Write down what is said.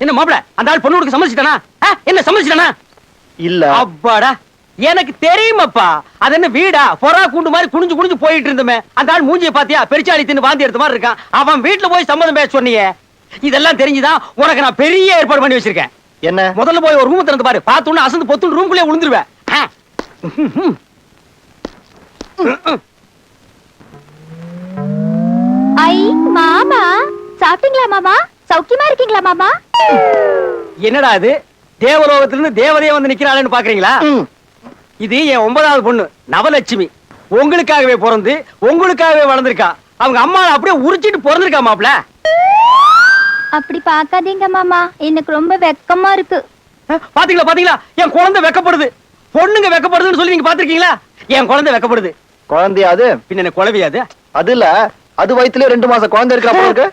என்ன மாப்பிள அந்த ஆள் பொண்ணு கொடுக்க சம்மதிச்சிட்டானா? என்ன சம்மதிச்சிட்டானா? இல்ல. அப்பாடா, எனக்கு தெரியுமாப்பா. அது என்ன வீடா? பொறா கூண்டு மாதிரி குனிஞ்சு குனிஞ்சு போயிட்டு இருந்தமே. அந்த ஆள் மூஞ்சியை பாத்தியா? பெருச்சாளி தின்னு வாந்தி எடுத்த மாதிரி இருக்கான். அவன் வீட்டுல போய் சம்மதம் பேச சொன்னீங்க. இதெல்லாம் தெரிஞ்சுதான் உனக்கு நான் பெரிய ஏற்பாடு பண்ணி வச்சிருக்கேன். என்ன? முதல்ல போய் ஒரு ரூம் திறந்து பாரு. பார்த்தோன்னு அசந்து பொத்துன்னு ரூம்குள்ளே விழுந்துருவேன். ஐ மாமா, சாப்பிட்டீங்களா மாமா? சௌக்கியமா இருக்கீங்களா மாமா? என்னடா இது? தேவலோகத்திலிருந்து தேவதையே வந்து நிக்கிறாளேன்னு பாக்குறீங்களா? இது என் 9வது பொண்ணு நவலட்சுமி. உங்களுக்காகவே பிறந்து உங்களுக்காகவே வளர்ந்திருக்கா. அவங்க அம்மா அப்படியே உரிச்சிட்டு பிறந்திருக்கா மாப்ள. அப்படி பாக்காதீங்க மாமா, எனக்கு ரொம்ப வெக்கமா இருக்கு. பாத்தீங்களா பாத்தீங்களா, என் குழந்தை வெக்கப்படுது. பொண்ணுங்க வெக்கப்படுதுன்னு சொல்லி நீங்க பாத்திருக்கீங்களா? என் குழந்தை வெக்கப்படுது. குழந்தையாது? பின்ன என்ன குழவியாது? அது இல்ல, அது வயித்துல 2 மாசம் குழந்தை இருக்கிற இருக்கு.